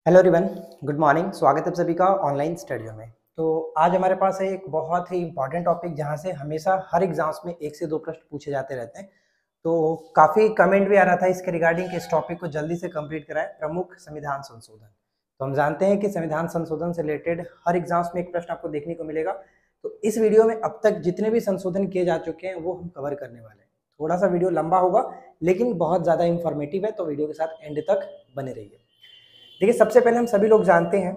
Hello everyone, good morning. स्वागत है आप सभी का ऑनलाइन स्टडियो में। तो आज हमारे पास है एक बहुत ही इंपॉर्टेंट टॉपिक जहां से हमेशा हर एग्जाम्स में 1 से 2 प्रश्न पूछे जाते रहते हैं। तो काफ़ी कमेंट भी आ रहा था इसके रिगार्डिंग कि इस टॉपिक को जल्दी से कंप्लीट कराएं, प्रमुख संविधान संशोधन। तो हम जानते हैं कि संविधान संशोधन से रिलेटेड हर एग्जाम्स में एक प्रश्न आपको देखने को मिलेगा। तो इस वीडियो में अब तक जितने भी संशोधन किए जा चुके हैं वो हम कवर करने वाले हैं। थोड़ा सा वीडियो लंबा होगा लेकिन बहुत ज़्यादा इंफॉर्मेटिव है, तो वीडियो के साथ एंड तक बने रहिए। देखिए, सबसे पहले हम सभी लोग जानते हैं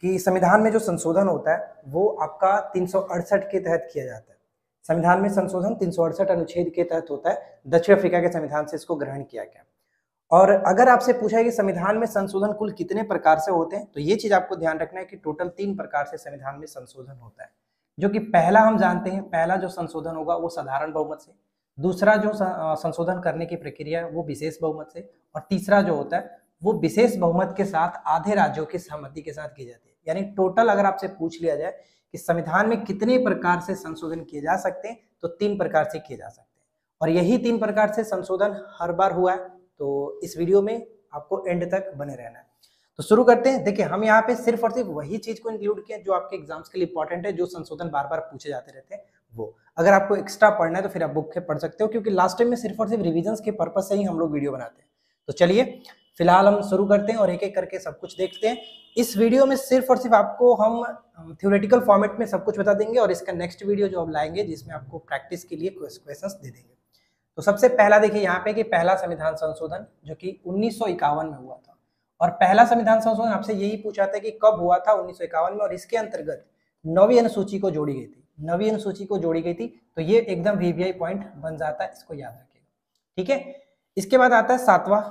कि संविधान में जो संशोधन होता है वो आपका 368 के तहत किया जाता है। संविधान में संशोधन 368 अनुच्छेद के तहत होता है। दक्षिण अफ्रीका के संविधान से इसको ग्रहण किया गया। और अगर आपसे पूछा है कि संविधान में संशोधन कुल कितने प्रकार से होते हैं, तो ये चीज आपको ध्यान रखना है कि टोटल 3 प्रकार से संविधान में संशोधन होता है। जो कि पहला हम जानते हैं, पहला जो संशोधन होगा वो साधारण बहुमत से, दूसरा जो संशोधन करने की प्रक्रिया है वो विशेष बहुमत से, और तीसरा जो होता है वो विशेष बहुमत के साथ आधे राज्यों की सहमति के साथ की जाती है। यानी टोटल अगर आपसे पूछ लिया जाए कि संविधान में कितने प्रकार से संशोधन किए जा सकते हैं, तो 3 प्रकार से किए जा सकते हैं। और यही 3 प्रकार से संशोधन हर बार हुआ है। तो इस वीडियो में आपको एंड तक बने रहना है। तो शुरू करते हैं। देखिए, हम यहाँ पे सिर्फ और सिर्फ वही चीज को इंक्लूड किया जो आपके एग्जाम्स के लिए इंपॉर्टेंट है, जो संशोधन बार बार पूछे जाते रहते हैं वो। अगर आपको एक्स्ट्रा पढ़ना है तो फिर आप बुक से पढ़ सकते हो, क्योंकि लास्ट टाइम में सिर्फ और सिर्फ रिविजन के पर्पज से ही हम लोग वीडियो बनाते हैं। तो चलिए फिलहाल हम शुरू करते हैं और एक एक करके सब कुछ देखते हैं। इस वीडियो में सिर्फ और सिर्फ आपको हम थ्योरेटिकल फॉर्मेट में सब कुछ बता देंगे, और इसका नेक्स्ट वीडियो जो हम लाएंगे जिसमें आपको प्रैक्टिस के लिए क्वेश्चंस दे देंगे। तो सबसे पहला देखिए यहाँ पे कि पहला संविधान संशोधन जो कि 1951 में हुआ था। और पहला संविधान संशोधन आपसे यही पूछा था कि कब हुआ था, 1951 में, और इसके अंतर्गत 9वीं अनुसूची को जोड़ी गई थी। 9वीं अनुसूची को जोड़ी गई थी, तो ये एकदम वीवीआई पॉइंट बन जाता है, इसको याद रखिएगा। ठीक है, इसके बाद आता है 7वां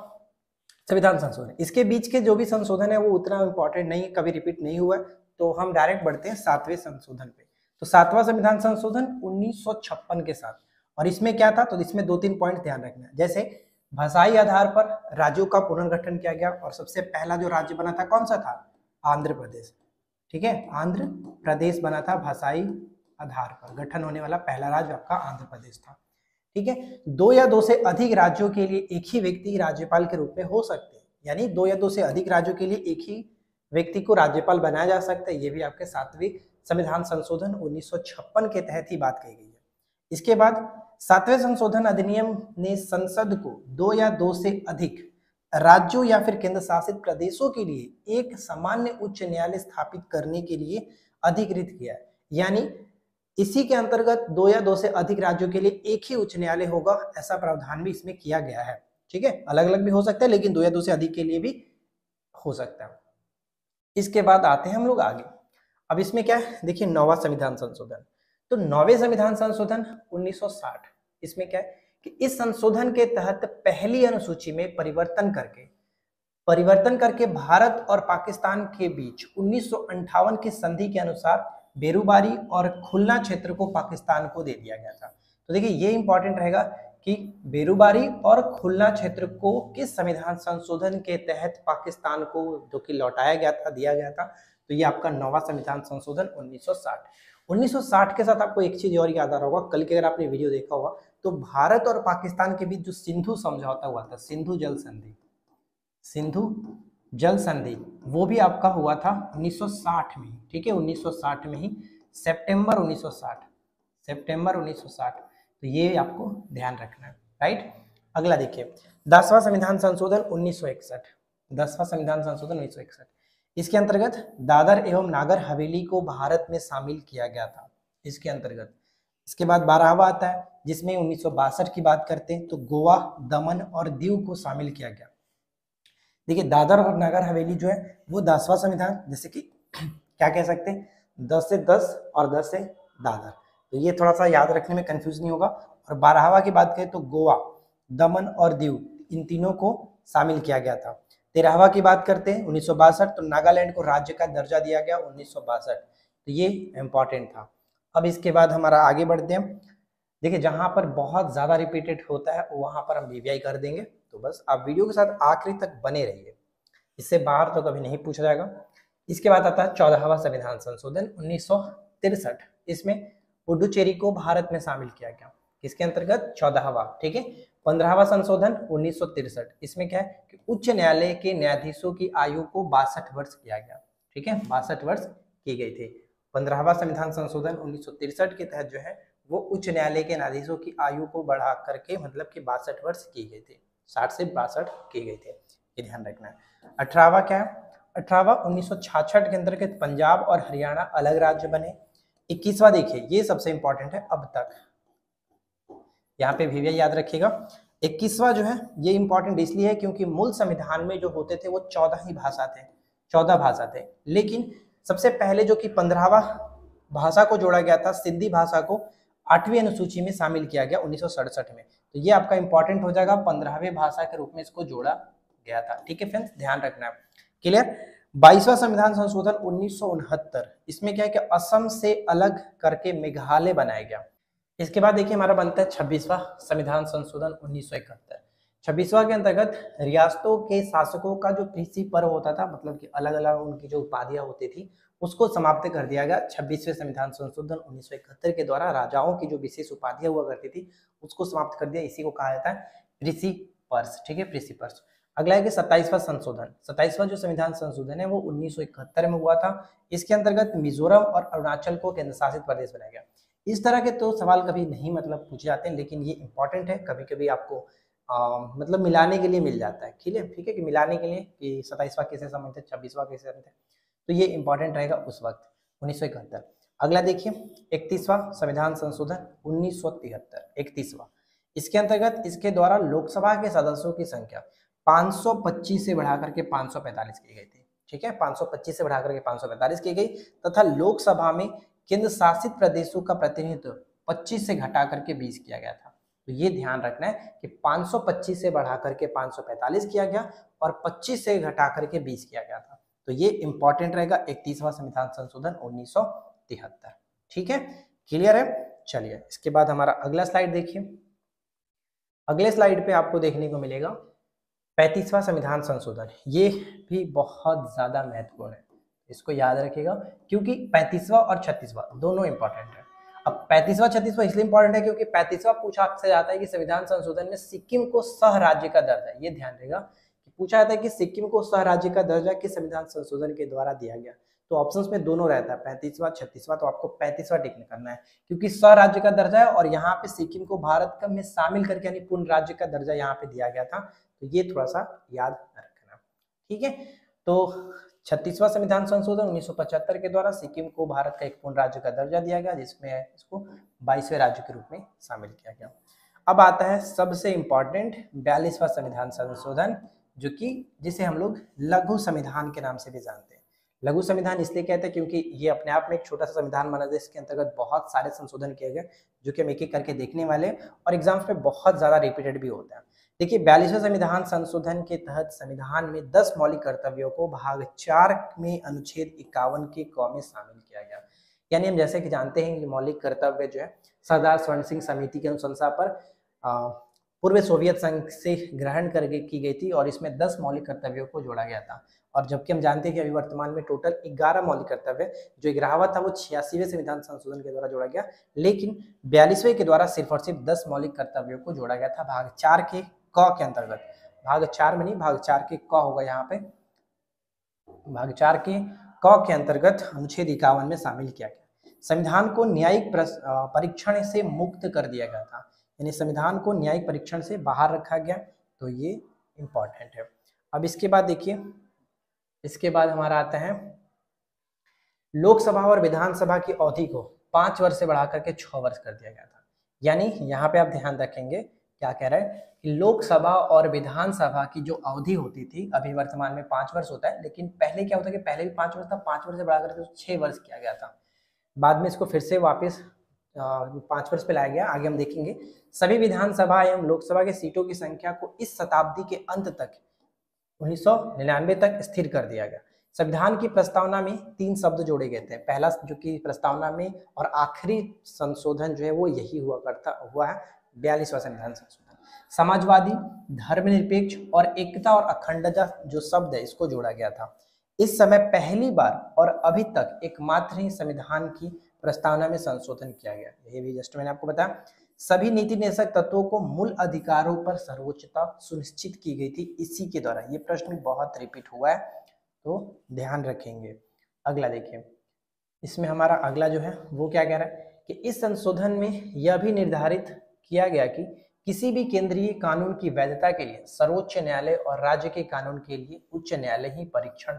संविधान संशोधन। इसके बीच के जो भी संशोधन है वो उतना इंपॉर्टेंट नहीं है, कभी रिपीट नहीं हुआ है, तो हम डायरेक्ट बढ़ते हैं 7वें संशोधन पे। तो 7वां संविधान संशोधन 1956 के साथ। और इसमें क्या था, तो इसमें 2-3 पॉइंट ध्यान रखना है। जैसे भाषाई आधार पर राज्यों का पुनर्गठन किया गया, और सबसे पहला जो राज्य बना था कौन सा था, आंध्र प्रदेश। ठीक है, आंध्र प्रदेश बना था भाषाई आधार पर। गठन होने वाला पहला राज्य आपका आंध्र प्रदेश था। ठीक है, 2 या 2 से अधिक राज्यों के लिए एक ही व्यक्ति राज्यपाल के रूप में हो सकते हैं। यानी 2 या 2 से अधिक राज्यों के लिए एक ही व्यक्ति को राज्यपाल बनाया जा सकता है। ये भी आपके 7वें संविधान संशोधन 1956 के तहत ही बात कही गई है। इसके बाद 7वें संशोधन अधिनियम ने संसद को 2 या 2 से अधिक राज्यों या फिर केंद्र शासित प्रदेशों के लिए एक सामान्य उच्च न्यायालय स्थापित करने के लिए अधिकृत किया है। यानी इसी के अंतर्गत 2 या 2 से अधिक राज्यों के लिए एक ही उच्च न्यायालय होगा, ऐसा प्रावधान भी इसमें किया गया है। ठीक है, अलग अलग भी हो सकता है, लेकिन 2 या 2 से अधिक के लिए भी हो सकता है। इसके बाद आते हैं हम लोग आगे। अब इसमें क्या है, देखिए 9वां संविधान संशोधन। तो 9वें संविधान संशोधन 1960। इसमें क्या है कि इस संशोधन के तहत पहली अनुसूची में परिवर्तन करके भारत और पाकिस्तान के बीच 1958 की संधि के अनुसार बेरूबारी और खुलना क्षेत्र को पाकिस्तान को दे दिया गया था। तो देखिए, ये इंपॉर्टेंट रहेगा कि बेरूबारी और खुलना क्षेत्र को किस संविधान संशोधन के तहत पाकिस्तान को जो कि लौटाया गया था, दिया गया था। तो ये आपका 9वां संविधान संशोधन 1960। 1960 के साथ आपको एक चीज और याद आ रहा होगा, कल के अगर आपने वीडियो देखा होगा तो भारत और पाकिस्तान के बीच जो सिंधु समझौता हुआ था, सिंधु जल संधि, वो भी आपका हुआ था 1960 में। ठीक है, 1960 में ही, सितंबर 1960। तो ये आपको ध्यान रखना है, राइट। अगला देखिए 10वां संविधान संशोधन 1961। 10वां संविधान संशोधन 1961, इसके अंतर्गत दादर एवं नागर हवेली को भारत में शामिल किया गया था, इसके अंतर्गत। इसके बाद 12वां आता है जिसमें 1962 की बात करते हैं, तो गोवा, दमन और दीव को शामिल किया गया। देखिए, दादर और नागर हवेली जो है वो 10वां संविधान, जैसे कि क्या कह सकते हैं, 10 से 10 और 10 से दादर, तो ये थोड़ा सा याद रखने में कंफ्यूज नहीं होगा। और 12वां की बात करें तो गोवा, दमन और दीव, इन तीनों को शामिल किया गया था। 13वां की बात करते हैं 1962, तो नागालैंड को राज्य का दर्जा दिया गया 1962। तो ये इंपॉर्टेंट था। अब इसके बाद हमारा आगे बढ़ते हैं। देखिए, जहां पर बहुत ज्यादा रिपीटेड होता है वहां पर हम वीवीआई कर देंगे, तो बस आप वीडियो के साथ आखिरी तक बने रहिए, इससे बाहर तो कभी नहीं पूछा जाएगा। इसके बाद आता है 14वां संविधान संशोधन 1963। इसमें पुडुचेरी को भारत में शामिल किया गया, किसके अंतर्गत, 14वां। ठीक है, 15वां संशोधन 1963, इसमें क्या है कि उच्च न्यायालय के न्यायाधीशों की आयु को 62 वर्ष किया गया। ठीक है, 62 वर्ष की गई थी। 15वां संविधान संशोधन 1963 के तहत जो है वो उच्च न्यायालय के न्यायाधीशों की आयु को बढ़ा करके मतलब कि 62 वर्ष की गई थी, 60 से 62 की गई थी, ये ध्यान रखना है। 18वां क्या है, 18वां 1966 के अंतर्गत पंजाब और हरियाणा अलग राज्य बने। 21वां देखिए, ये सबसे इंपॉर्टेंट है अब तक, यहाँ पे भी याद रखिएगा। 21वां जो है ये इंपॉर्टेंट इसलिए है क्योंकि मूल संविधान में जो होते थे वो 14 ही भाषा थे, 14 भाषा थे, लेकिन सबसे पहले जो कि 15वां भाषा को जोड़ा गया था, सिंधी भाषा को 8वीं अनुसूची में शामिल किया गया 1967 में। तो ये आपका इंपॉर्टेंट हो जाएगा, 15वें भाषा के रूप में इसको जोड़ा गया था। ठीक है फ्रेंड्स, ध्यान रखना है। क्लियर। 22वां संविधान संशोधन 1969, इसमें क्या है कि असम से अलग करके मेघालय बनाया गया। इसके बाद देखिए हमारा बनता है 26वां संविधान संशोधन 1971। 26वां के अंतर्गत रियासतों के शासकों का जो कृषि पर्व होता था, मतलब कि अलग अलग उनकी जो उपाधियां होती थी, उसको समाप्त कर दिया गया 26वें संविधान संशोधन 1971 के द्वारा। राजाओं की जो विशेष उपाधियां हुआ करती थी उसको समाप्त कर दिया, इसी को कहा जाता है कृषि पर्स। ठीक है, कृषि पर्स। अगला है कि 27वां संशोधन, 27वां जो संविधान संशोधन है वो 1971 में हुआ था। इसके अंतर्गत मिजोरम और अरुणाचल को केंद्र शासित प्रदेश बनाया गया। इस तरह के तो सवाल कभी नहीं मतलब पूछे जाते हैं, लेकिन ये इंपॉर्टेंट है, कभी कभी आपको मतलब मिलाने के लिए मिल जाता है। ठीक है कि मिलाने के लिए कि 27वां किससे संबंधित है, 26वां किससे संबंधित है, तो ये इंपॉर्टेंट रहेगा उस वक्त 1971। अगला देखिए 31वां संविधान संशोधन 1973, 31वां। इसके अंतर्गत इसके द्वारा लोकसभा के सदस्यों की संख्या 525 से बढ़ाकर के 545 की गई थी। ठीक है, 525 से बढ़ाकर के 545 की गई, तथा लोकसभा में केंद्र शासित प्रदेशों का प्रतिनिधित्व 25 से घटा करके 20 किया गया था। तो ये ध्यान रखना है कि 525 से बढ़ा करके 545 किया गया और 25 से घटा करके 20 किया गया था। तो ये इंपॉर्टेंट रहेगा 31वां संविधान संशोधन 1973। ठीक है, क्लियर है। चलिए इसके बाद हमारा अगला स्लाइड देखिए। अगले स्लाइड पे आपको देखने को मिलेगा 35वां संविधान संशोधन। ये भी बहुत ज्यादा महत्वपूर्ण है, इसको याद रखिएगा, क्योंकि 35वां और 36वां दोनों इंपॉर्टेंट है। अब 35वां 36वां इसलिए इंपॉर्टेंट है क्योंकि 35वां पूछा से जाता है कि संविधान संशोधन में सिक्किम को सह राज्य का दर्जा, ये ध्यान रहेगा कि पूछा जाता है कि सिक्किम को सह राज्य का दर्जा किस संविधान संशोधन के द्वारा दिया गया। तो ऑप्शंस में दोनों रहता है 35वां 36वां, तो आपको 35वां टिक करना है क्योंकि सह राज्य का दर्जा है और यहाँ पे सिक्किम को भारत का में शामिल करके यानी पूर्ण राज्य का दर्जा यहाँ पे दिया गया था। तो ये थोड़ा सा याद रखना। ठीक है, तो 36वां संविधान संशोधन 1975 के द्वारा सिक्किम को भारत का एक पूर्ण राज्य का दर्जा दिया गया, जिसमें इसको 22वें राज्य के रूप में शामिल किया गया। अब आता है सबसे इंपॉर्टेंट 42वां संविधान संशोधन, जो कि जिसे हम लोग लघु संविधान के नाम से भी जानते हैं। लघु संविधान इसलिए कहते हैं क्योंकि ये अपने आप में एक छोटा सा संविधान माना जाए, इसके अंतर्गत बहुत सारे संशोधन किए गए जो कि हम एक एक करके देखने वाले और एग्जाम्स में बहुत ज्यादा रिपीटेड भी होता है। देखिए 42वें संविधान संशोधन के तहत संविधान में 10 मौलिक कर्तव्यों को भाग 4 में अनुच्छेद 51 के क में शामिल किया गया। यानी हम जैसे कि जानते हैं कि मौलिक कर्तव्य जो है सरदार स्वर्ण सिंह समिति के अनुशंसा पर पूर्व सोवियत संघ से ग्रहण करके की गई थी और इसमें 10 मौलिक कर्तव्यों को जोड़ा गया था। और जबकि हम जानते हैं कि अभी वर्तमान में टोटल 11 मौलिक कर्तव्य, जो 11वां था वो 86वें संविधान संशोधन के द्वारा जोड़ा गया, लेकिन 42वें के द्वारा सिर्फ और सिर्फ 10 मौलिक कर्तव्यों को जोड़ा गया था भाग 4 के क के अंतर्गत। भाग 4 में नहीं, भाग 4 के क होगा यहाँ पे, भाग 4 के क के अंतर्गत अनुच्छेद 51 में शामिल किया गया। संविधान को न्यायिक परीक्षण से मुक्त कर दिया गया था, यानी संविधान को न्यायिक परीक्षण से बाहर रखा गया। तो ये इंपॉर्टेंट है। अब इसके बाद देखिए, इसके बाद हमारा आता है लोकसभा और विधानसभा की अवधि को 5 वर्ष से बढ़ा करके 6 वर्ष कर दिया गया था। यानी यहाँ पे आप ध्यान रखेंगे क्या कह रहा है कि लोकसभा और विधानसभा की जो अवधि होती थी, अभी वर्तमान में 5 वर्ष होता है, लेकिन पहले क्या होता है कि पहले भी 5 वर्ष था, 5 वर्ष से बढ़ा करके 6 वर्ष किया गया था। बाद में इसको फिर से वापस 5 वर्ष पे लाया गया। आगे हम देखेंगे सभी विधानसभा एवं लोकसभा के सीटों की संख्या को इस शताब्दी के अंत तक 1999 तक स्थिर कर दिया गया। संविधान की प्रस्तावना में 3 शब्द जोड़े गए थे। पहला जो कि प्रस्तावना में और आखिरी संशोधन जो है वो यही हुआ है 42वां संविधान संशोधन। समाजवादी, धर्मनिरपेक्ष और एकता और अखंडता जो शब्द है इसको जोड़ा गया था। इस समय पहली बार और अभी तक एकमात्र ही संविधान की प्रस्तावना में संशोधन किया गया। ये भी जस्ट मैंने आपको बताया। सभी नीति निर्देशक तत्वों को मूल अधिकारों पर सर्वोच्चता सुनिश्चित की गई थी इसी के द्वारा। ये प्रश्न बहुत रिपीट हुआ है तो ध्यान रखेंगे। अगला देखिए, इसमें हमारा अगला जो है वो क्या कह रहा है कि इस संशोधन में यह भी निर्धारित किया गया कि किसी भी केंद्रीय कानून की वैधता के लिए सर्वोच्च न्यायालय और राज्य के कानून के लिए उच्च न्यायालय ही परीक्षण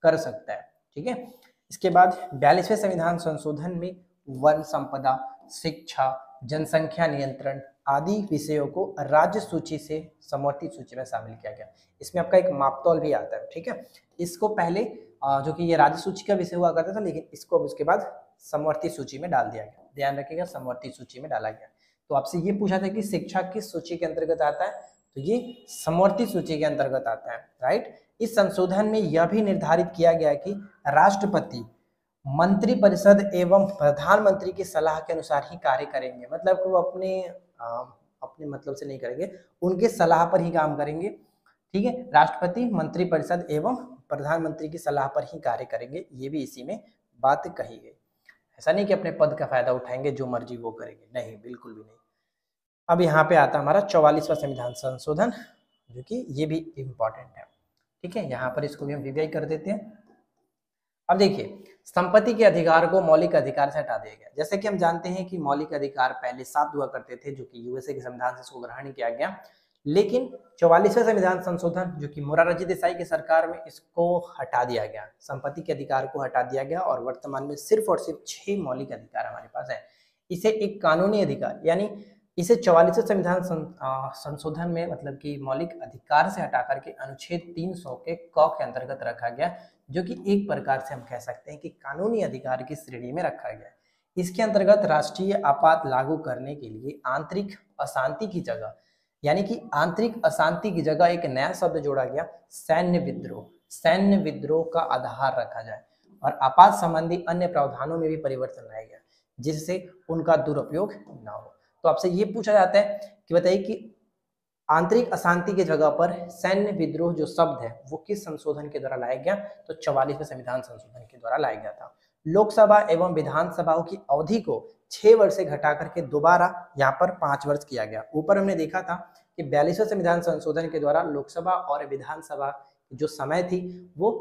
कर सकता है। ठीक है। इसके बाद 42वें संविधान संशोधन में वन संपदा, शिक्षा, जनसंख्या नियंत्रण आदि विषयों को राज्य सूची से समवर्ती सूची में शामिल किया गया। इसमें आपका एक मापतौल भी आता है। ठीक है। इसको पहले जो कि ये राज्य सूची का विषय हुआ करता था, लेकिन इसको अब उसके बाद समवर्ती सूची में डाल दिया गया। ध्यान रखिएगा, समवर्ती सूची में डाला गया। तो आपसे ये पूछा था कि शिक्षा किस सूची के अंतर्गत आता है, तो ये समवर्ती सूची के अंतर्गत आता है। राइट। इस संशोधन में यह भी निर्धारित किया गया कि राष्ट्रपति मंत्रिपरिषद एवं प्रधानमंत्री की सलाह के अनुसार ही कार्य करेंगे। मतलब कि वो अपने मतलब से नहीं करेंगे, उनके सलाह पर ही काम करेंगे। ठीक है। राष्ट्रपति मंत्रिपरिषद एवं प्रधानमंत्री की सलाह पर ही कार्य करेंगे, ये भी इसी में बात कही गई। ऐसा नहीं कि अपने पद का फायदा उठाएंगे, जो मर्जी वो करेंगे, नहीं, बिल्कुल भी नहीं। अब यहाँ पे आता हमारा 44वां संविधान संशोधन, जो कि ये भी इम्पोर्टेंट है। ठीक है। यहाँ पर इसको भी हम रिवाइज कर देते हैं। अब देखिए, संपत्ति के अधिकार को मौलिक अधिकार से हटा दिया गया। जैसे कि हम जानते हैं कि मौलिक अधिकार पहले 7 हुआ करते थे, जो कि यूएसए के संविधान से इसको ग्रहण किया गया, लेकिन 44वें संविधान संशोधन जो कि मोरारजी देसाई की सरकार में, इसको हटा दिया गया। संपत्ति के अधिकार को हटा दिया गया और वर्तमान में सिर्फ और सिर्फ 6 मौलिक अधिकार हमारे पास है। इसे एक कानूनी अधिकार, यानी इसे 44वें संविधान संशोधन में मतलब कि मौलिक अधिकार से हटा करके अनुच्छेद 300 के क के अंतर्गत रखा गया, जो कि एक प्रकार से हम कह सकते हैं कि कानूनी अधिकार की श्रेणी में रखा गया। इसके अंतर्गत राष्ट्रीय आपात लागू करने के लिए आंतरिक अशांति की जगह, यानी कि आंतरिक अशांति की जगह एक नया शब्द जोड़ा गया, सैन्य विद्रोह। सैन्य विद्रोह का आधार रखा जाए और आपात संबंधी अन्य प्रावधानों में भी परिवर्तन लाया गया, जिससे उनका दुरुपयोग न हो। तो आपसे ये पूछा जाता है कि बताइए कि आंतरिक अशांति की जगह पर सैन्य विद्रोह जो शब्द है वो किस संशोधन के द्वारा लाया गया, तो 44वें संविधान संशोधन के द्वारा लाया गया था। लोकसभा एवं विधानसभाओं की अवधि को 6 वर्ष से घटा करके दोबारा यहाँ पर 5 वर्ष किया गया। ऊपर हमने देखा था कि 42वें संविधान संशोधन के द्वारा लोकसभा और विधानसभा जो समय थी वो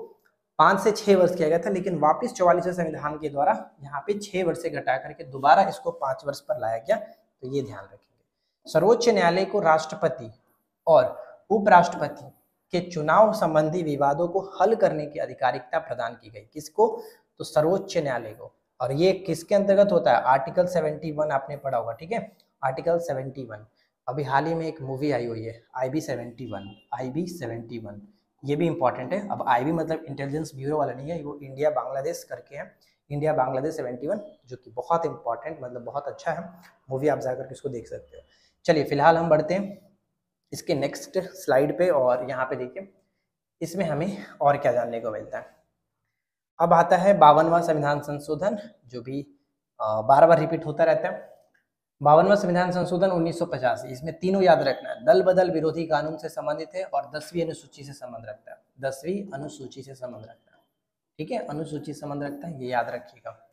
5 से 6 वर्ष किया गया था, लेकिन वापिस 44वें संविधान के द्वारा यहाँ पे 6 वर्ष से घटा करके दोबारा इसको 5 वर्ष पर लाया गया। तो ये ध्यान रखेंगे। सर्वोच्च न्यायालय को राष्ट्रपति और उपराष्ट्रपति के चुनाव संबंधी विवादों को हल करने की अधिकारिकता प्रदान की गई। किसको, तो सर्वोच्च न्यायालय को। और ये किसके अंतर्गत होता है, आर्टिकल 71 आपने पढ़ा होगा। ठीक है। आर्टिकल 71 अभी हाल ही में एक मूवी आई हुई है, IB 71, ये भी इंपॉर्टेंट है। अब IB मतलब इंटेलिजेंस ब्यूरो वाला नहीं है, वो इंडिया बांग्लादेश करके है, इंडिया बांग्लादेश 71, जो कि बहुत इंपॉर्टेंट मतलब बहुत अच्छा है मूवी, आप जाकर के इसको देख सकते हो। चलिए फिलहाल हम बढ़ते हैं इसके नेक्स्ट स्लाइड पे, और यहाँ पे देखिए इसमें हमें और क्या जानने को मिलता है। अब आता है 52वां संविधान संशोधन, जो भी बार बार रिपीट होता रहता है। 52वां संविधान संशोधन 1985, इसमें तीनों याद रखना है, दल बदल विरोधी कानून से संबंधित है और 10वीं अनुसूची से संबंध रखता है। 10वीं अनुसूची से संबंध रखता है। ठीक है, अनुसूची से संबंध रखता है, ये याद रखिएगा।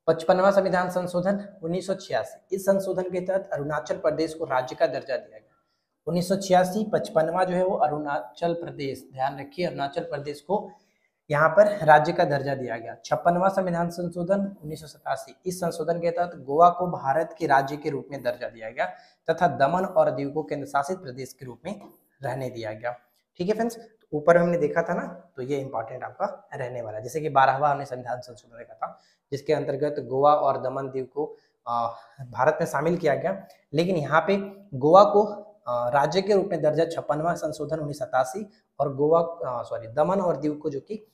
55वां संविधान संशोधन 1986, इस संशोधन के तहत अरुणाचल प्रदेश को राज्य का दर्जा दिया गया। 1986 55वां जो है वो अरुणाचल प्रदेश, ध्यान रखिए, अरुणाचल प्रदेश को यहाँ पर राज्य का दर्जा दिया गया। 56वां संविधान संशोधन 1987, इस संशोधन के तहत गोवा को भारत के राज्य के रूप में दर्जा दिया गया तथा दमन और दीव को केंद्र शासित प्रदेश के रूप में रहने दिया गया। ठीक है फ्रेंड्स, तो ऊपर हमने देखा था ना, तो ये इंपॉर्टेंट आपका रहने वाला है। जैसे कि 12वां हमने संविधान संशोधन देखा था, जिसके अंतर्गत गोवा और दमन दीव को भारत में शामिल किया गया, लेकिन यहाँ पे गोवा को राज्य के रूप में दर्जा 56वां संशोधन 1987 और दमन और दीव को जो कि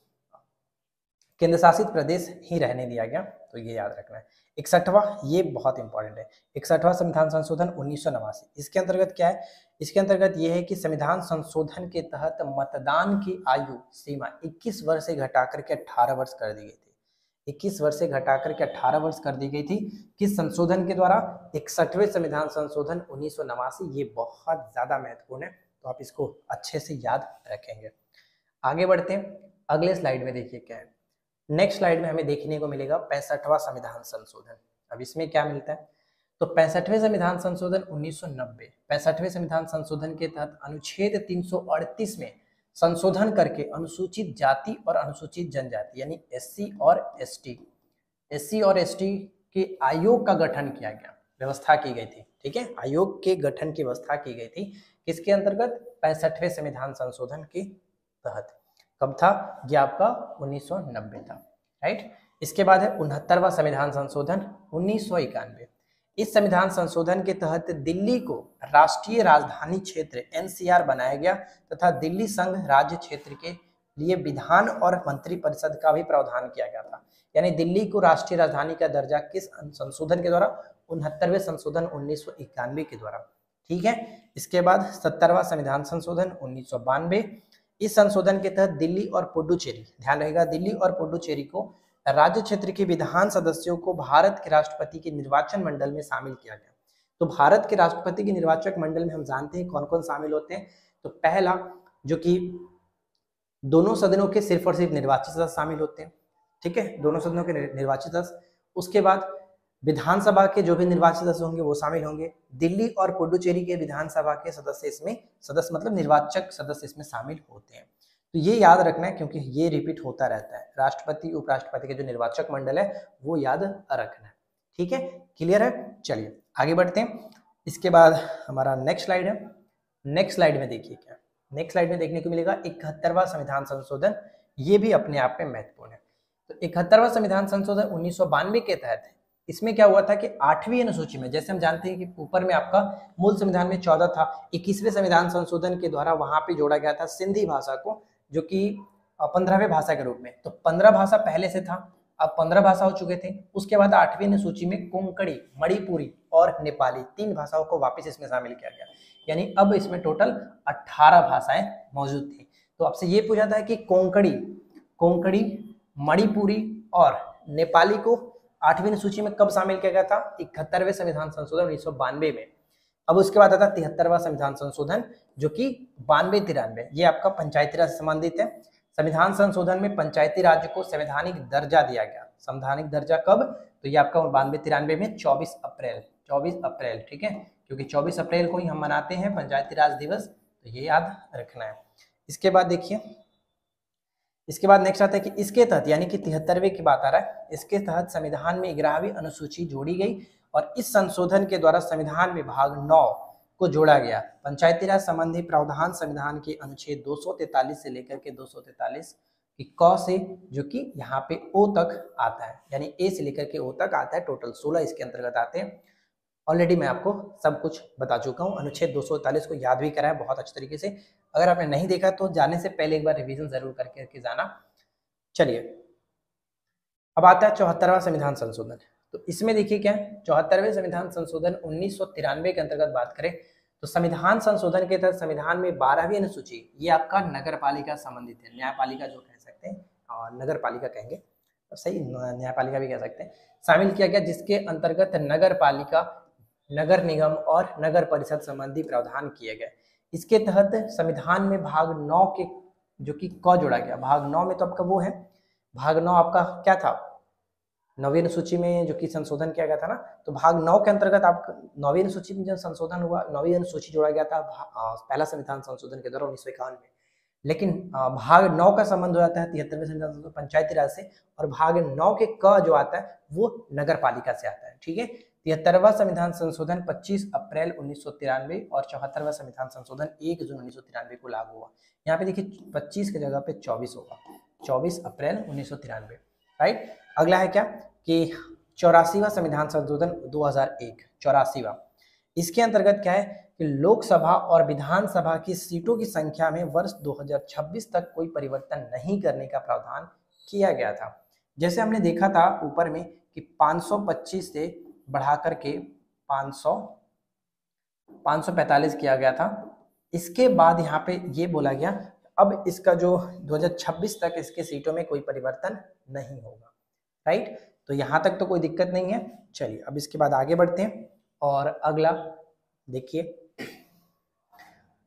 केंद्र शासित प्रदेश ही रहने दिया गया। तो ये याद रखना है। 61वां, ये बहुत इंपॉर्टेंट है, 61वां संविधान संशोधन 1989, इसके अंतर्गत क्या है, इसके अंतर्गत ये है कि संविधान संशोधन के तहत मतदान की आयु सीमा 21 वर्ष से घटा करके 18 वर्ष कर दी गई थी। 21 वर्ष से घटा करके 18 वर्ष कर दी गई थी, किस संशोधन के द्वारा, 61वें संविधान संशोधन 1989। ये बहुत ज्यादा महत्वपूर्ण है, तो आप इसको अच्छे से याद रखेंगे। आगे बढ़ते हैं, अगले स्लाइड में देखिए क्या है। नेक्स्ट स्लाइड में हमें देखने को मिलेगा 65वां संविधान संशोधन। अब इसमें क्या मिलता है, तो 65वें संविधान संशोधन 1990, 65वें संविधान संशोधन के तहत अनुच्छेद 338 में संशोधन करके अनुसूचित जाति और अनुसूचित जनजाति यानी एससी और एसटी के आयोग का गठन किया गया, व्यवस्था की गई थी। ठीक है, आयोग के गठन की व्यवस्था की गई थी किसके अंतर्गत? 65वें संविधान संशोधन के तहत। कब था ये? आपका 1990 था। राइट। इसके बाद है 69वां संविधान संशोधन 1991। इस संविधान संशोधन के तहत दिल्ली को राष्ट्रीय राजधानी क्षेत्र एनसीआर बनाया गया तथा दिल्ली संघ राज्य क्षेत्र के लिए विधान और मंत्री परिषद का भी प्रावधान किया गया था। यानी दिल्ली को राष्ट्रीय राजधानी का दर्जा किस संशोधन के द्वारा? 69वें संशोधन 1991 के द्वारा। ठीक है। इसके बाद 70वां संविधान संशोधन 1992। इस संशोधन के तहत दिल्ली और पुडुचेरी, ध्यान रहेगा, दिल्ली और पुडुचेरी को राज्य क्षेत्र के विधान सदस्यों को भारत के राष्ट्रपति के निर्वाचन मंडल में शामिल किया गया। तो भारत के राष्ट्रपति के निर्वाचक मंडल में हम जानते हैं कौन कौन शामिल होते हैं। तो पहला जो कि दोनों सदनों के सिर्फ और सिर्फ निर्वाचित सदस्य शामिल होते हैं। ठीक है, दोनों सदनों के निर्वाचित सदस्य। उसके बाद विधानसभा के जो भी निर्वाचित सदस्य होंगे वो शामिल होंगे। दिल्ली और पुडुचेरी के विधानसभा के सदस्य इसमें, सदस्य मतलब निर्वाचक सदस्य इसमें शामिल होते हैं। तो ये याद रखना है क्योंकि ये रिपीट होता रहता है। राष्ट्रपति उपराष्ट्रपति के जो निर्वाचक मंडल है वो याद रखना है। ठीक है, क्लियर है। चलिए आगे बढ़ते हैं। इसके बाद हमारा नेक्स्ट स्लाइड है। नेक्स्ट स्लाइड में देखिए क्या, नेक्स्ट स्लाइड में देखने को मिलेगा 71वां संविधान संशोधन। ये भी अपने आप में महत्वपूर्ण है। तो 71वां संविधान संशोधन 1992 के तहत इसमें क्या हुआ था कि 8वीं अनुसूची में, जैसे हम जानते हैं कि ऊपर में आपका मूल संविधान में 14 था, 21वें संविधान संशोधन के द्वारा वहां पे जोड़ा गया था सिंधी भाषा को, जो कि 15वें भाषा के रूप में। तो 15 भाषा पहले से था, अब 15 भाषा हो चुके थे। उसके बाद 8वीं अनुसूची में कोंकणी, मणिपुरी और नेपाली 3 भाषाओं को वापस इसमें शामिल किया गया। यानी अब इसमें टोटल 18 भाषाएं मौजूद थी। तो आपसे ये पूछा था कि कोंकणी, मणिपुरी और नेपाली को 8वीं अनुसूची में कब शामिल किया गया था? 71वें संविधान संशोधन 1992 में। अब उसके बाद आता 73वां संविधान संशोधन जो कि 92-93, ये आपका पंचायती राज से संबंधित है। संविधान संशोधन में पंचायती राज को संवैधानिक दर्जा दिया गया। संवैधानिक दर्जा कब? तो ये आपका 92-93 में 24 अप्रैल। ठीक है, क्योंकि 24 अप्रैल को ही हम मनाते हैं पंचायती राज दिवस, तो ये याद रखना है। इसके बाद देखिए, इसके बाद नेक्स्ट आता है कि इसके तहत, यानी कि 73वें की बात आ रहा है, इसके तहत संविधान में 11वीं अनुसूची जोड़ी गई और इस संशोधन के द्वारा संविधान में भाग 9 को जोड़ा गया। पंचायती राज संबंधी प्रावधान संविधान के अनुच्छेद 243 से लेकर के 243 की क से, जो कि यहाँ पे ओ तक आता है, यानी ए से लेकर के ओ तक आता है। टोटल 16 इसके अंतर्गत आते हैं। ऑलरेडी मैं आपको सब कुछ बता चुका हूँ। अनुच्छेद 243 को याद भी करा है बहुत अच्छे तरीके से। अगर आपने नहीं देखा तो जाने से पहले एक बार रिवीजन जरूर करके जाना। चलिए अब आता है 74वां संविधान संशोधन। तो इसमें देखिए क्या है, 74वें संविधान संशोधन 1993 के अंतर्गत बात करें तो संविधान संशोधन के तहत संविधान में 12वीं अनुसूची, ये आपका नगर पालिका संबंधित है, न्यायपालिका जो कह सकते हैं और नगर पालिका कहेंगे, सही न्यायपालिका भी कह सकते हैं, शामिल किया गया, जिसके अंतर्गत नगर पालिका, नगर निगम और नगर परिषद संबंधी प्रावधान किए गए। इसके तहत संविधान में भाग 9 के जो कि क जोड़ा गया। भाग 9 में तो आपका वो है, भाग 9 आपका क्या था, 9वीं अनुसूची में जो कि संशोधन किया गया था ना, तो भाग 9 के अंतर्गत आप 9वीं अनुसूची में जब संशोधन हुआ, 9वीं अनुसूची जोड़ा गया था पहला संविधान संशोधन के द्वारा 1951 में। लेकिन भाग 9 का संबंध हो जाता है 73वें संविधान संशोधन पंचायती राज से, और भाग 9 के क जो आता है वो नगर पालिका से आता है। ठीक है, 73वां संविधान संशोधन 25 अप्रैल 1993 और 74वां संविधान संशोधन 1 जून 1993 को लागू हुआ। यहाँ पे देखिए 25 की जगह पे 24 होगा, 24 अप्रैल 1993। राइट। अगला है क्या कि 84वां संविधान संशोधन 2001, 84वां। इसके अंतर्गत क्या है कि लोकसभा और विधानसभा की सीटों की संख्या में वर्ष 2026 तक कोई परिवर्तन नहीं करने का प्रावधान किया गया था। जैसे हमने देखा था ऊपर में कि 525 से बढ़ा करके 545 किया गया था। इसके बाद यहाँ पे ये बोला गया अब इसका जो 2026 तक इसके सीटों में कोई परिवर्तन नहीं होगा। राइट, तो यहाँ तक तो कोई दिक्कत नहीं है। चलिए अब इसके बाद आगे बढ़ते हैं और अगला देखिए,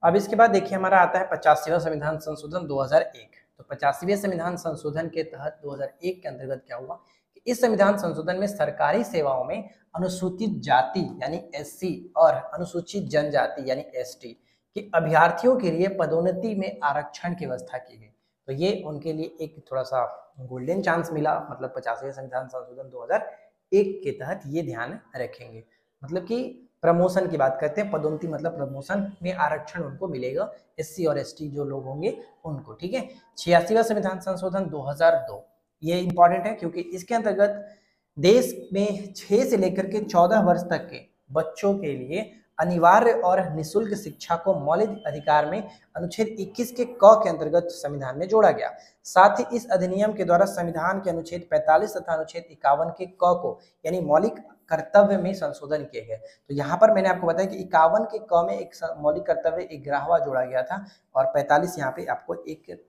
अब इसके बाद देखिए हमारा आता है 85वां संविधान संशोधन 2001। तो 85वें संविधान संशोधन के तहत 2001 के अंतर्गत क्या हुआ कि कि इस संविधान संशोधन में सरकारी सेवाओं में अनुसूचित जाति यानी एससी और अनुसूचित जनजाति यानी एसटी के अभ्यर्थियों के लिए पदोन्नति में आरक्षण की व्यवस्था की गई। तो ये उनके लिए एक थोड़ा सा गोल्डन चांस मिला, मतलब 50वें संविधान संशोधन 2001 के तहत ये ध्यान रखेंगे। मतलब कि प्रमोशन की बात करते हैं, पदोन्नति मतलब प्रमोशन में आरक्षण उनको मिलेगा, एससी और एसटी जो लोग होंगे उनको, ठीक है। 86वां संविधान संशोधन 2002, ये इंपॉर्टेंट है क्योंकि इसके अंतर्गत देश में 6 से लेकर के 14 वर्ष तक के बच्चों के लिए अनिवार्य और निःशुल्क शिक्षा को मौलिक अधिकार में अनुच्छेद 21 के क के अंतर्गत संविधान में जोड़ा गया। साथ ही इस अधिनियम के द्वारा संविधान के अनुच्छेद 45 तथा अनुच्छेद 51 के क को यानी मौलिक कर्तव्य में संशोधन किए गए। तो यहाँ पर मैंने आपको बताया कि 51 के क में एक मौलिक कर्तव्य 11वां जोड़ा गया था और 45 यहाँ पे आपको एक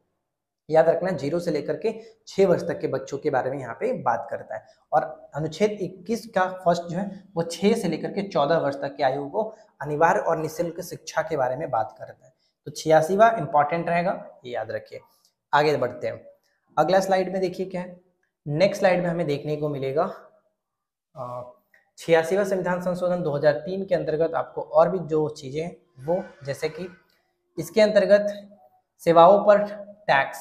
याद रखना, 0 से लेकर के 6 वर्ष तक के बच्चों के बारे में यहाँ पे बात करता है। और अनुच्छेद 21 का फर्स्ट जो है वो 6 से लेकर के 14 वर्ष तक की आयु को अनिवार्य और निःशुल्क शिक्षा के बारे में बात करता है। तो 86वां इंपॉर्टेंट रहेगा, ये याद रखिए। आगे बढ़ते हैं, अगला स्लाइड में देखिए क्या है। नेक्स्ट स्लाइड में हमें देखने को मिलेगा 86वां संविधान संशोधन 2003 के अंतर्गत आपको और भी जो चीजें वो, जैसे कि इसके अंतर्गत सेवाओं पर टैक्स,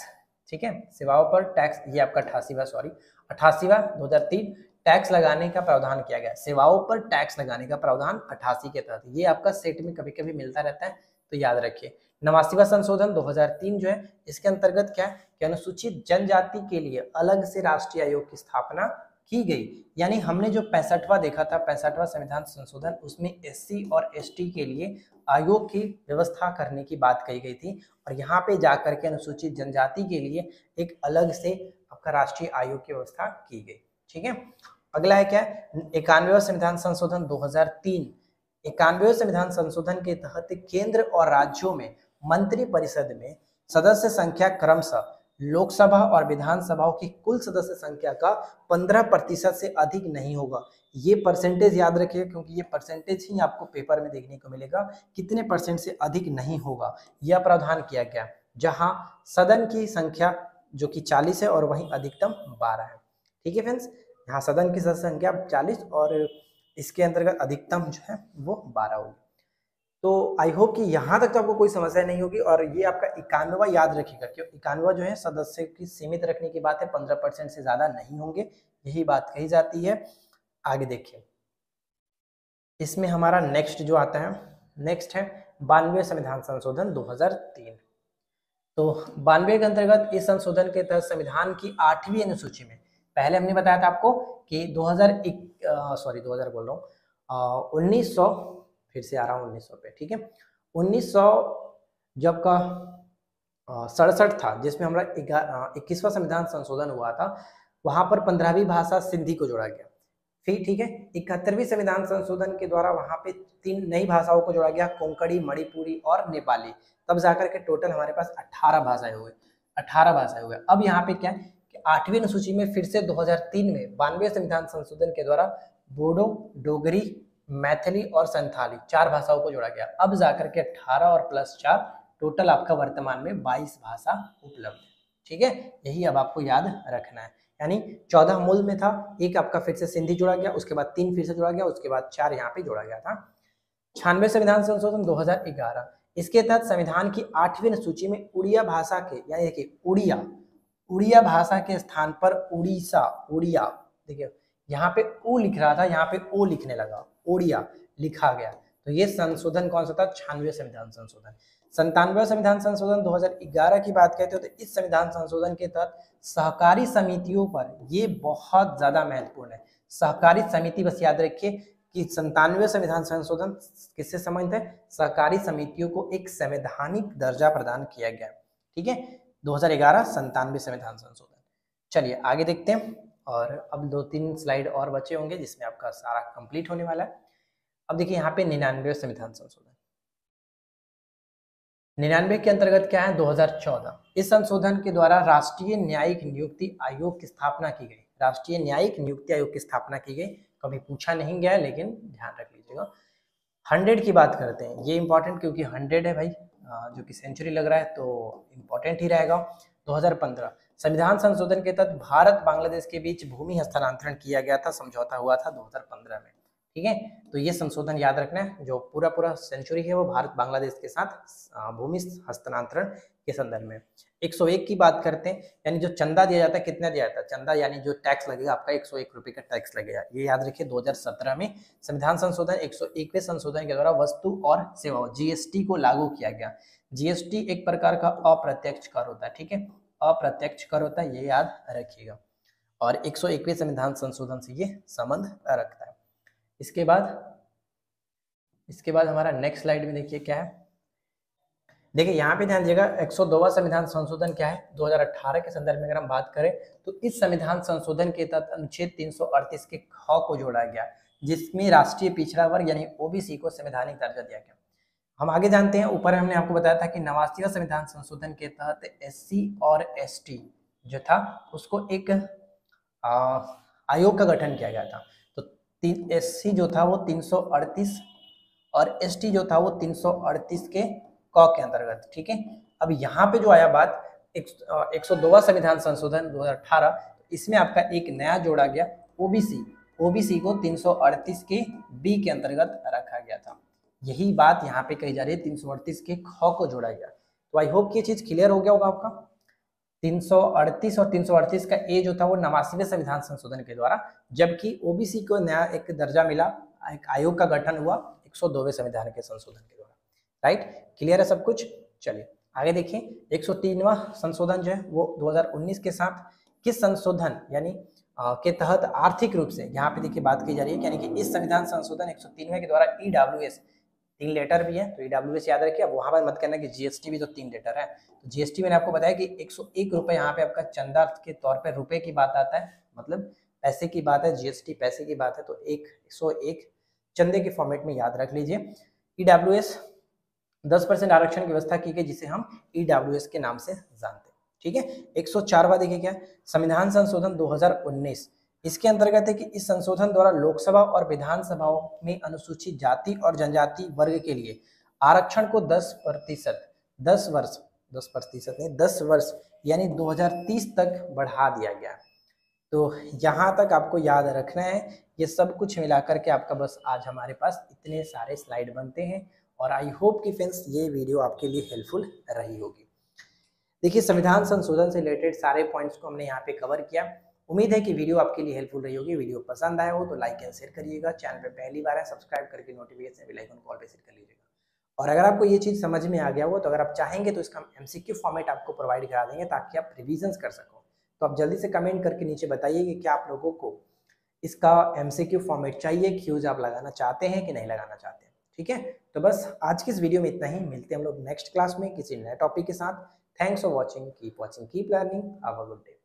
ठीक है, सेवाओं पर टैक्स, ये आपका 88वां 2003 टैक्स लगाने का प्रावधान किया गया। सेवाओं पर टैक्स लगाने का प्रावधान 88 के तहत, ये आपका सेट में कभी कभी मिलता रहता है तो याद रखिए। 89वां संशोधन 2003 जो है, इसके अंतर्गत क्या है कि अनुसूचित जनजाति के लिए अलग से राष्ट्रीय आयोग की स्थापना की गई। यानी हमने जो 65वां देखा था, 65वां संविधान संशोधन, उसमें एससी और एसटी के लिए आयोग की व्यवस्था करने की बात कही गई थी और यहाँ पे जाकर के अनुसूचित जनजाति के लिए एक अलग से आपका राष्ट्रीय आयोग की व्यवस्था की गई, ठीक है। अगला है क्या, 91वां संविधान संशोधन 2003। 91वें संविधान संशोधन के तहत केंद्र और राज्यों में मंत्री परिषद में सदस्य संख्या क्रमशः लोकसभा और विधानसभाओं की कुल सदस्य संख्या का 15% से अधिक नहीं होगा। ये परसेंटेज याद रखिए क्योंकि ये परसेंटेज ही आपको पेपर में देखने को मिलेगा, कितने परसेंट से अधिक नहीं होगा यह प्रावधान किया गया। जहां सदन की संख्या जो कि 40 है और वहीं अधिकतम 12 है, ठीक है फ्रेंड्स। यहाँ सदन की सदस्य संख्या 40 और इसके अंतर्गत अधिकतम जो है वो 12 होगी। तो आई होप कि यहाँ तक तो आपको कोई समस्या नहीं होगी। और ये आपका 91वां याद रखिएगा, क्यों 91वां जो है सदस्य की सीमित रखने की बात है, 15% से ज्यादा नहीं होंगे, यही बात कही जाती है। आगे देखिए, इसमें हमारा नेक्स्ट जो आता है, नेक्स्ट है 92वें संविधान संशोधन 2003। तो 92 के अंतर्गत इस संशोधन के तहत संविधान की 8वीं अनुसूची में, पहले हमने बताया था आपको कि 2000 बोल रहा हूँ 1900, फिर से आ रहा हूँ 1900 पे, ठीक है। 1900 जब का 67 था, जिसमें हमारा 21वां संविधान संशोधन हुआ था, वहां पर 15वीं भाषा सिंधी को जोड़ा गया। फिर ठीक है, 71वीं संविधान संशोधन के द्वारा वहां पे 3 नई भाषाओं को जोड़ा गया, कोंकणी, मणिपुरी और नेपाली। तब जाकर के टोटल हमारे पास 18 भाषाएं हुए, 18 भाषाएं हुए। अब यहाँ पे क्या है कि 8वीं अनुसूची में फिर से 2003 में 92वें संविधान संशोधन के द्वारा बोडो, डोगरी, मैथिली और संथाली 4 भाषाओं को जोड़ा गया। अब जाकर के 18 और प्लस 4 टोटल आपका वर्तमान में 22 भाषा उपलब्ध है, ठीक है। यही अब आपको याद रखना है। यानी 14 मूल में था, एक आपका फिर से सिंधी जोड़ा गया, उसके बाद 3 फिर से जोड़ा गया, उसके बाद 4 यहाँ पे जोड़ा गया था। 96वें संविधान संशोधन 2011, इसके तहत संविधान की 8वीं अनुसूची में उड़िया भाषा के, यानी देखिए उड़िया भाषा के स्थान पर उड़ीसा, उड़िया, देखिए यहाँ पे ऊ लिख रहा था, यहाँ पे ओ लिखने लगा, उड़िया लिखा गया। तो ये संशोधन कौन सा था, 96वें संविधान संशोधन। 97वें संविधान संशोधन 2011 की बात करते हो तो इस संविधान संशोधन के तहत सहकारी समितियों पर, ये बहुत ज्यादा महत्वपूर्ण है, सहकारी समिति, बस याद रखिए कि 97वें संविधान संशोधन किससे संबंधित है, सहकारी समितियों को एक संवैधानिक दर्जा प्रदान किया गया, ठीक है। 2011 97वें संविधान संशोधन। चलिए आगे देखते हैं, और अब 2-3 स्लाइड और बचे होंगे जिसमें आपका सारा कंप्लीट होने वाला है। अब देखिए यहाँ पे 99वें संविधान संशोधन, 99 के अंतर्गत क्या है, 2014, इस संशोधन के द्वारा राष्ट्रीय न्यायिक नियुक्ति आयोग की स्थापना की गई। राष्ट्रीय न्यायिक नियुक्ति आयोग की स्थापना की गई, कभी पूछा नहीं गया है लेकिन ध्यान रख लीजिएगा। 100 की बात करते हैं, ये इंपॉर्टेंट क्योंकि 100 है भाई, जो कि सेंचुरी लग रहा है तो इम्पोर्टेंट ही रहेगा। 2015 संविधान संशोधन के तहत भारत बांग्लादेश के बीच भूमि हस्तांतरण किया गया था, समझौता हुआ था 2015 में। ठीक है, तो ये संशोधन याद रखना है, जो पूरा सेंचुरी है वो भारत बांग्लादेश के साथ भूमि हस्तांतरण के संदर्भ में। 101 की बात करते हैं, यानी जो चंदा दिया जाता है, कितना दिया जाता है चंदा, यानी जो टैक्स लगेगा आपका 101 रुपए का टैक्स लगेगा। ये याद रखिए 2017 में संविधान संशोधन 101वें संशोधन के द्वारा वस्तु और सेवाओं जीएसटी को लागू किया गया। जीएसटी एक प्रकार का अप्रत्यक्ष कर होता है, ठीक है, अप्रत्यक्ष कर होता है, ये याद रखिएगा। और 101वें संविधान संशोधन से ये संबंध रखता है। इसके बाद हमारा नेक्स्ट स्लाइड में देखिए क्या है। देखिए यहाँ पे ध्यान दीजिएगा, 102वां संविधान संशोधन क्या है 2018 के संदर्भ में अगर हम बात करें तो इस संविधान संशोधन के तहत अनुच्छेद 338 के ख को जोड़ा गया, जिसमें राष्ट्रीय पिछड़ा वर्ग यानी ओबीसी को संवैधानिक दर्जा दिया गया। हम आगे जानते हैं, ऊपर हमने आपको बताया था कि 89वां संविधान संशोधन के तहत एससी और एसटी जो था उसको एक आयोग का गठन किया गया था। तो एससी जो था वो 338 और एसटी जो था वो 338 के क के अंतर्गत। ठीक है, अब यहाँ पे जो आया बात 102वां संविधान संशोधन 2018, इसमें आपका एक नया जोड़ा गया ओबीसी को 338 के बी के अंतर्गत रखा गया था। यही बात यहाँ पे कही जा रही है, 338 के ख को जोड़ा गया। तो आई होप कि ये चीज क्लियर हो गया होगा आपका। 338 और 338 का ए जो था वो 89वें संविधान संशोधन के द्वारा, जबकि ओबीसी को नया एक दर्जा मिला, एक आयोग का गठन हुआ 102वें संविधान के संशोधन के द्वारा। राइट, क्लियर है सब कुछ। चलिए आगे देखिए, 103वां संशोधन जो है वो 2019 के साथ किस संशोधन यानी के तहत आर्थिक रूप से, यहाँ पे देखिए बात की जा रही है, यानी कि इस संविधान संशोधन 103वें के द्वारा ईडब्ल्यूएस 3 लेटर भी है, तो ईडब्ल्यूएस याद रखिए। अब वहां पर मत करना कि जीएसटी भी तो 3 लेटर है। तो जीएसटी मैंने आपको बताया कि 101 रुपए यहाँ पे आपका चंदा के तौर पे रुपए की बात आता है, मतलब पैसे की बात है, जीएसटी पैसे की बात है, तो 101 चंदे के फॉर्मेट में याद रख लीजिए। ईडब्ल्यूएस 10% आरक्षण की व्यवस्था की गई, जिसे हम ईडब्ल्यूएस के नाम से जानते हैं। ठीक है, 104वां देखिए क्या, संविधान संशोधन 2019, इसके अंतर्गत है कि इस संशोधन द्वारा लोकसभा और विधानसभाओं में अनुसूचित जाति और जनजाति वर्ग के लिए आरक्षण को 10 वर्ष यानी 2030 तक बढ़ा दिया गया। तो यहाँ तक आपको याद रखना है। ये सब कुछ मिलाकर के आपका बस आज हमारे पास इतने सारे स्लाइड बनते हैं, और आई होप कि फ्रेंड्स ये वीडियो आपके लिए हेल्पफुल रही होगी। देखिए, संविधान संशोधन से रिलेटेड सारे पॉइंट्स को हमने यहाँ पे कवर किया। उम्मीद है कि वीडियो आपके लिए हेल्पफुल रही होगी। वीडियो पसंद आया हो तो लाइक एंड शेयर करिएगा। चैनल पे पहली बार है सब्सक्राइब करके नोटिफिकेशन बेल आइकन कॉल पे सेट कर लीजिएगा। और अगर आपको ये चीज़ समझ में आ गया हो तो अगर आप चाहेंगे तो इसका एमसीक्यू फॉर्मेट आपको प्रोवाइड करा देंगे ताकि आप रिविजन कर सको। तो आप जल्दी से कमेंट करके नीचे बताइए कि क्या आप लोगों को इसका एमसीक्यू फॉर्मेट चाहिए, क्यूज आप लगाना चाहते हैं कि नहीं लगाना चाहते हैं। ठीक है, तो बस आज की इस वीडियो में इतना ही। मिलते हैं हम लोग नेक्स्ट क्लास में किसी नए टॉपिक के साथ। Thanks for watching, keep learning, have a good day.